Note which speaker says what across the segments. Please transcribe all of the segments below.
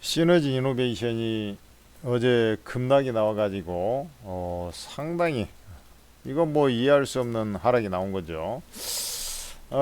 Speaker 1: 시너지 이노베이션이 어제 급락이 나와가지고 상당히 이건 뭐 이해할 수 없는 하락이 나온 거죠.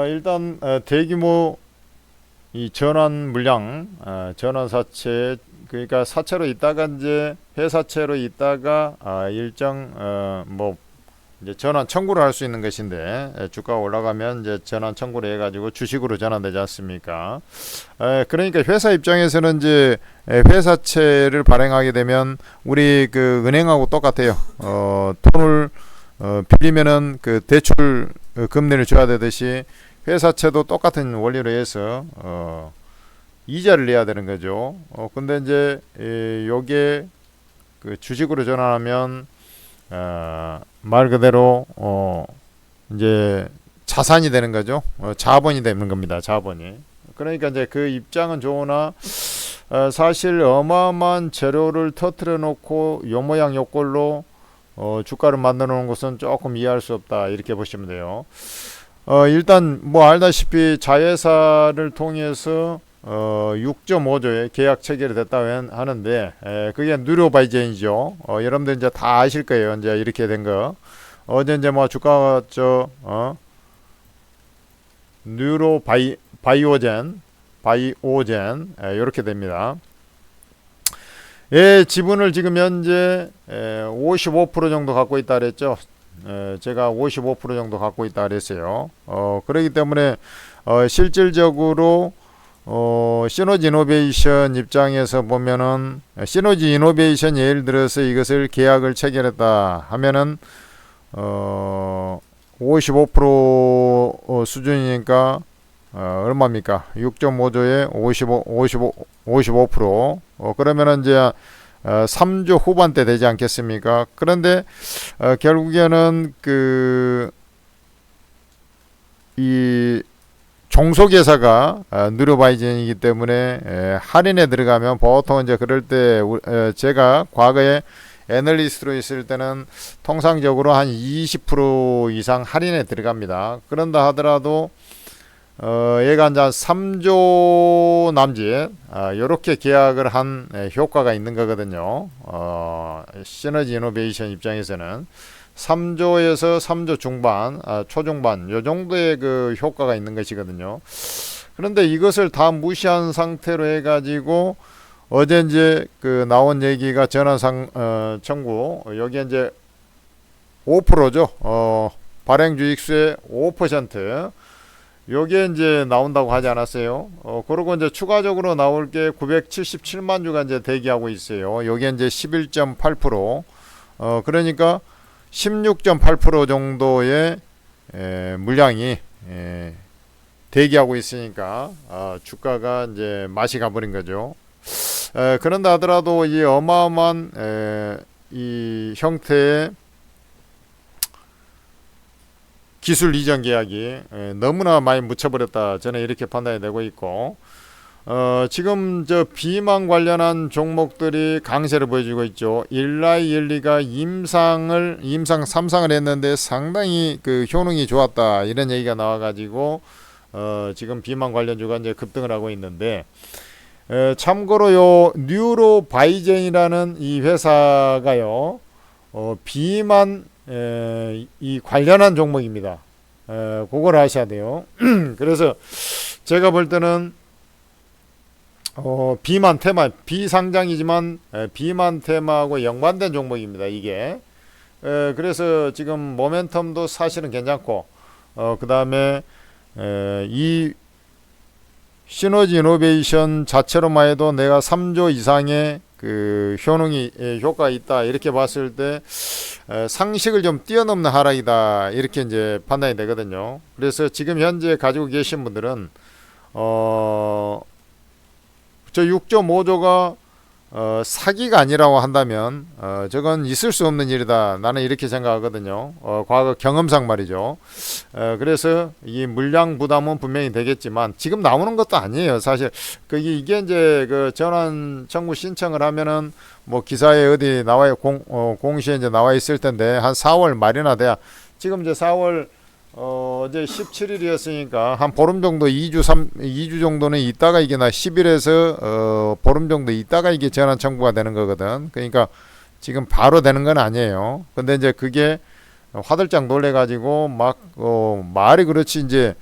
Speaker 1: 일단 대규모 이 전환 물량, 전환 사채, 그러니까 사채로 있다가 이제 회사채로 있다가 일정 뭐 이제 전환 청구를 할 수 있는 것인데, 주가가 올라가면 이제 전환 청구를 해가지고 주식으로 전환되지 않습니까? 그러니까 회사 입장에서는 이제 회사채를 발행하게 되면 우리 그 은행하고 똑같아요. 돈을 빌리면은 그 대출 금리를 줘야 되듯이 회사채도 똑같은 원리로 해서 이자를 내야 되는 거죠. 근데 이제 요게 그 주식으로 전환하면 말 그대로 이제 자산이 되는 거죠. 자본이 되는 겁니다. 자본이. 그러니까 이제 그 입장은 좋으나 사실 어마어마한 재료를 터트려 놓고 요 모양 요 꼴로 주가를 만들어 놓은 것은 조금 이해할 수 없다, 이렇게 보시면 돼요. 일단 뭐 알다시피 자회사를 통해서 6.5조의 계약 체결이 됐다고 하는데, 그게 누로바이젠이죠. 여러분들 이제 다 아실 거예요. 이제 이렇게 된 거. 어제 이제 뭐 주가가 바이오젠 이렇게 됩니다. 지분을 지금 현재 55% 정도 갖고 있다 그랬죠. 제가 55% 정도 갖고 있다 그랬어요. 그렇기 때문에 실질적으로 시너지 이노베이션 입장에서 보면은, 시너지 이노베이션 예를 들어서 이것을 계약을 체결했다 하면은 55% 수준이니까 얼마입니까? 6.5조에 55%. 그러면은 이제 3조 후반대 되지 않겠습니까? 그런데 결국에는 이 종속회사가 누르바이젠이기 때문에 할인에 들어가면 보통 이제 그럴 때 제가 과거에 애널리스트로 있을 때는 통상적으로 한 20% 이상 할인에 들어갑니다. 그런다 하더라도 얘가 이제 3조 남짓 이렇게 계약을 한 효과가 있는 거거든요. 시너지 이노베이션 입장에서는 3조에서 3조 중반, 초중반 요 정도의 그 효과가 있는 것이거든요. 그런데 이것을 다 무시한 상태로 해가지고 어제 이제 그 나온 얘기가 전환 청구, 여기 이제 5%죠. 발행 주식수의 5%. 요게 이제 나온다고 하지 않았어요. 그리고 이제 추가적으로 나올 게 977만 주가 이제 대기하고 있어요. 요게 이제 11.8%. 그러니까 16.8% 정도의 물량이 대기하고 있으니까 주가가 이제 맛이 가버린 거죠. 그런다 하더라도 이 어마어마한 이 형태의 기술 이전 계약이 너무나 많이 묻혀버렸다, 저는 이렇게 판단이 되고 있고, 지금 저 비만 관련한 종목들이 강세를 보여주고 있죠. 일라이일리가 임상 3상을 했는데 상당히 그 효능이 좋았다, 이런 얘기가 나와가지고 지금 비만 관련주가 이제 급등을 하고 있는데, 참고로 요 뉴로바이젠이라는 이 회사가요 비만 이 관련한 종목입니다. 그걸 아셔야 돼요. 그래서 제가 볼 때는 비만 테마, 비상장이지만 비만 테마하고 연관된 종목입니다, 이게. 그래서 지금 모멘텀도 사실은 괜찮고, 그 다음에 이 시너지 이노베이션 자체로만 해도 내가 3조 이상의 그 효과가 있다, 이렇게 봤을 때 상식을 좀 뛰어넘는 하락이다, 이렇게 이제 판단이 되거든요. 그래서 지금 현재 가지고 계신 분들은 저 6.5조가 사기가 아니라고 한다면 저건 있을 수 없는 일이다, 나는 이렇게 생각하거든요. 과거 경험상 말이죠. 그래서 이 물량 부담은 분명히 되겠지만 지금 나오는 것도 아니에요, 사실. 이게 이제 그 전환 청구 신청을 하면은 뭐 기사에 어디 나와요, 공시에 이제 나와 있을 텐데 한 4월 말이나 돼야, 지금 이제 4월 어제 17일이었으니까 한 보름 정도 2주 정도는 있다가 이게 10일에서 보름 정도 있다가 이게 전환 청구가 되는 거거든. 그러니까 지금 바로 되는 건 아니에요. 근데 이제 그게 화들짝 놀래 가지고 막 말이 그렇지 이제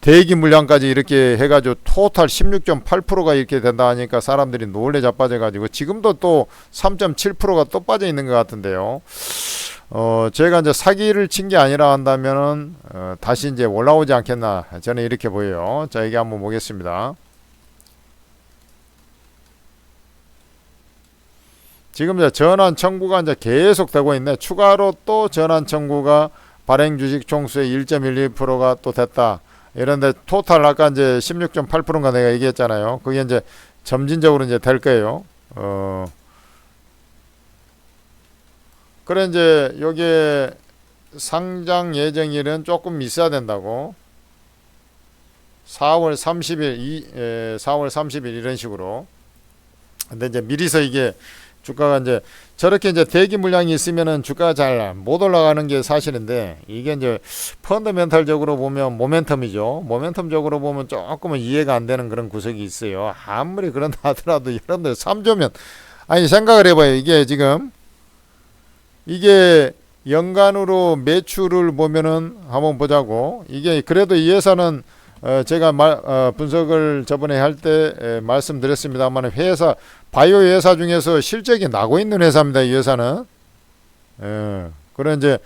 Speaker 1: 대기 물량까지 이렇게 해가지고 토탈 16.8%가 이렇게 된다 하니까 사람들이 놀래 자빠져가지고 지금도 또 3.7%가 또 빠져 있는 것 같은데요. 제가 이제 사기를 친 게 아니라 한다면은 다시 이제 올라오지 않겠나 저는 이렇게 보여요. 자, 이게 한번 보겠습니다. 지금 이제 전환 청구가 이제 계속 되고 있네. 추가로 또 전환 청구가 발행 주식 총수의 1.12%가 또 됐다. 이런데 토탈 아까 이제 16.8%인가 내가 얘기했잖아요. 그게 이제 점진적으로 이제 될 거예요. 그래 이제 요게 상장 예정일은 조금 있어야 된다고. 4월 30일 4월 30일 이런 식으로. 근데 이제 미리서 이게 주가가 이제 저렇게 이제 대기 물량이 있으면은 주가가 잘 못 올라가는 게 사실인데 이게 이제 펀더멘탈적으로 보면 모멘텀이죠. 모멘텀적으로 보면 조금은 이해가 안 되는 그런 구석이 있어요. 아무리 그런다 하더라도 여러분들 3조면 아니 생각을 해봐요. 이게 지금 이게 연간으로 매출을 보면은 한번 보자고. 이게 그래도 이 회사는 제가 분석을 저번에 할 때 말씀드렸습니다만 회사 바이오 회사 중에서 실적이 나고 있는 회사입니다. 이 회사는. 그런 이제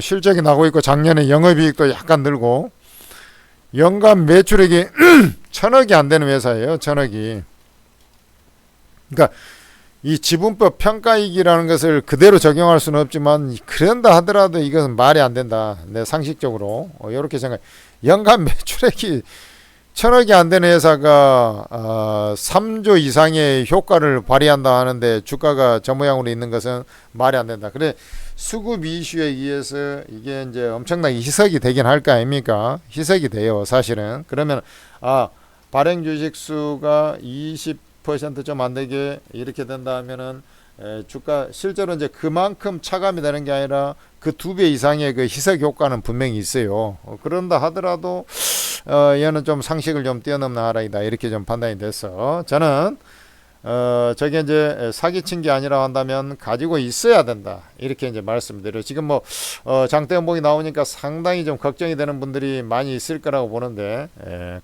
Speaker 1: 실적이 나고 있고 작년에 영업이익도 약간 늘고 연간 매출액이 천억이 안 되는 회사예요. 천억이. 그러니까 이 지분법 평가익이라는 것을 그대로 적용할 수는 없지만 그런다 하더라도 이것은 말이 안 된다. 내 상식적으로 이렇게 생각. 연간 매출액이 천억이 안 되는 회사가 3조 이상의 효과를 발휘한다 하는데 주가가 저 모양으로 있는 것은 말이 안 된다. 그래 수급 이슈에 의해서 이게 이제 엄청나게 희석이 되긴 할 거 아닙니까? 희석이 돼요, 사실은. 그러면 발행 주식 수가 20% 좀 안 되게 이렇게 된다 하면은 주가 실제로 이제 그만큼 차감이 되는 게 아니라 그 2배 이상의 그 희석 효과는 분명히 있어요. 그런다 하더라도 얘는 좀 상식을 좀 뛰어넘는 하락이다 이렇게 좀 판단이 됐어. 저는 저게 이제 사기친 게 아니라 한다면 가지고 있어야 된다 이렇게 이제 말씀드려요. 지금 뭐 장대 연봉이 나오니까 상당히 좀 걱정이 되는 분들이 많이 있을 거라고 보는데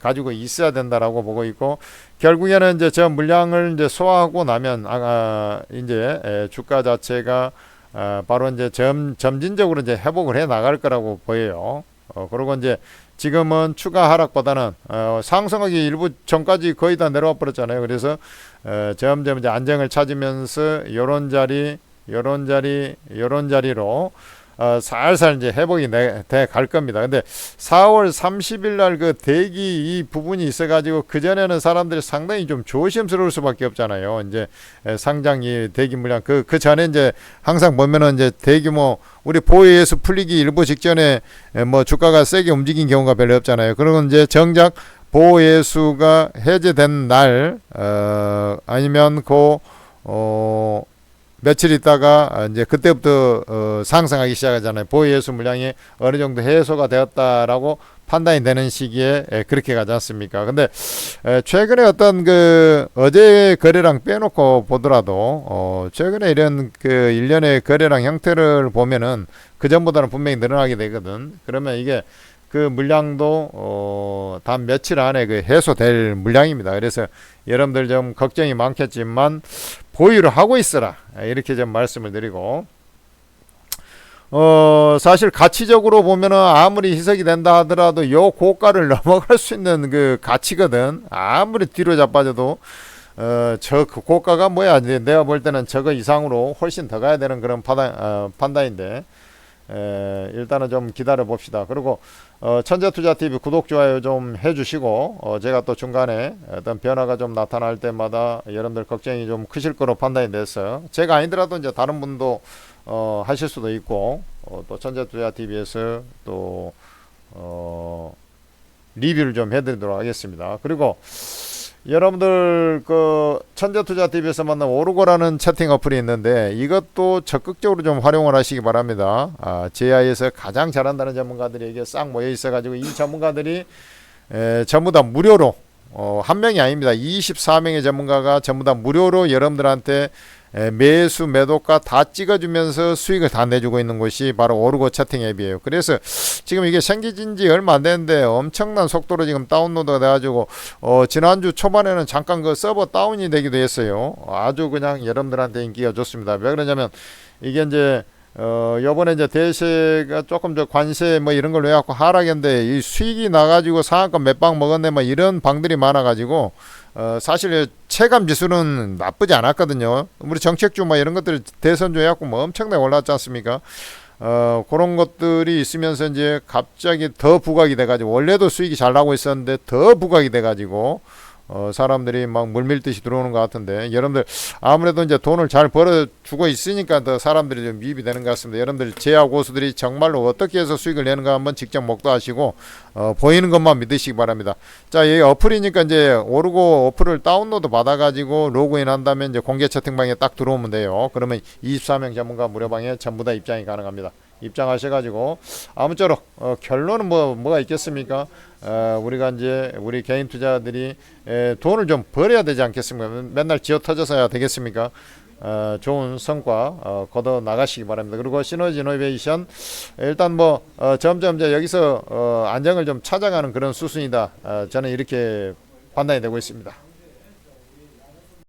Speaker 1: 가지고 있어야 된다라고 보고 있고 결국에는 이제 저 물량을 이제 소화하고 나면 이제 주가 자체가 바로 이제 점진적으로 이제 회복을 해 나갈 거라고 보여요. 그리고 이제 지금은 추가 하락보다는 상승하기 일부 전까지 거의 다 내려와 버렸잖아요. 그래서 점점 이제 안정을 찾으면서 요런 자리로 살살 이제 회복이 돼 갈 겁니다. 근데 4월 30일 날 그 대기 이 부분이 있어가지고 그 전에는 사람들이 상당히 좀 조심스러울 수밖에 없잖아요. 이제 상장이 대기 물량 그 전에 이제 항상 보면은 이제 대규모 우리 보유예수 풀리기 일부 직전에 뭐 주가가 세게 움직인 경우가 별로 없잖아요. 그리고 이제 정작 보유예수가 해제된 날 아니면 며칠 있다가 이제 그때부터 상승하기 시작하잖아요. 보유예수 물량이 어느 정도 해소가 되었다라고 판단이 되는 시기에 그렇게 가지 않습니까? 근데 최근에 어떤 그 어제 거래량 빼놓고 보더라도 최근에 이런 그 일련의 거래량 형태를 보면은 그 전보다는 분명히 늘어나게 되거든. 그러면 이게 그 물량도 단 며칠 안에 그 해소될 물량입니다. 그래서 여러분들 좀 걱정이 많겠지만 보유를 하고 있어라 이렇게 좀 말씀을 드리고 사실 가치적으로 보면은 아무리 희석이 된다 하더라도 요 고가를 넘어갈 수 있는 그 가치거든. 아무리 뒤로 자빠져도 저 그 고가가 뭐야 내가 볼 때는 저거 이상으로 훨씬 더 가야 되는 그런 판단인데 일단은 좀 기다려 봅시다. 그리고 천재투자TV 구독 좋아요 좀 해주시고 제가 또 중간에 어떤 변화가 좀 나타날 때마다 여러분들 걱정이 좀 크실 거로 판단이 됐어요. 제가 아니더라도 이제 다른 분도 하실 수도 있고 또 천재투자TV에서 또 리뷰를 좀 해드리도록 하겠습니다. 그리고 여러분들 그 천재투자TV에서 만난 오르고라는 채팅 어플이 있는데 이것도 적극적으로 좀 활용을 하시기 바랍니다. GI에서 가장 잘한다는 전문가들이 이게 싹 모여 있어가지고 이 전문가들이 전부 다 무료로 한 명이 아닙니다. 24명의 전문가가 전부 다 무료로 여러분들한테 매수 매도가 다 찍어주면서 수익을 다 내주고 있는 곳이 바로 오르고 채팅 앱이에요. 그래서 지금 이게 생기진 지 얼마 안 됐는데 엄청난 속도로 지금 다운로드가 돼가지고 지난주 초반에는 잠깐 그 서버 다운이 되기도 했어요. 아주 그냥 여러분들한테 인기가 좋습니다. 왜 그러냐면 이게 이제 요번에 이제 대세가 조금 저 관세 뭐 이런 걸로 해갖고 하락인데 이 수익이 나가지고 상한가 몇 방 먹었네 뭐 이런 방들이 많아가지고 사실 체감 지수는 나쁘지 않았거든요. 우리 정책주 뭐 이런 것들 대선주 해갖고 뭐 엄청나게 올랐지 않습니까? 그런 것들이 있으면서 이제 갑자기 더 부각이 돼가지고 원래도 수익이 잘 나고 있었는데 더 부각이 돼가지고 사람들이 막 물밀듯이 들어오는 것 같은데 여러분들 아무래도 이제 돈을 잘 벌어주고 있으니까 더 사람들이 좀 유입이 되는 것 같습니다. 여러분들 제야 고수들이 정말로 어떻게 해서 수익을 내는가 한번 직접 목도하시고 보이는 것만 믿으시기 바랍니다. 자, 여기 어플이니까 이제 오르고 어플을 다운로드 받아가지고 로그인 한다면 이제 공개 채팅방에 딱 들어오면 돼요. 그러면 24명 전문가 무료방에 전부 다 입장이 가능합니다. 입장하셔가지고 아무쪼록 결론은 뭐가 있겠습니까? 우리가 이제 우리 개인 투자들이 돈을 좀 벌어야 되지 않겠습니까? 맨날 지어 터져서야 되겠습니까? 좋은 성과 거둬 나가시기 바랍니다. 그리고 시너지 이노베이션 일단 뭐 점점 이제 여기서 안정을 좀 찾아가는 그런 수순이다. 저는 이렇게 판단이 되고 있습니다.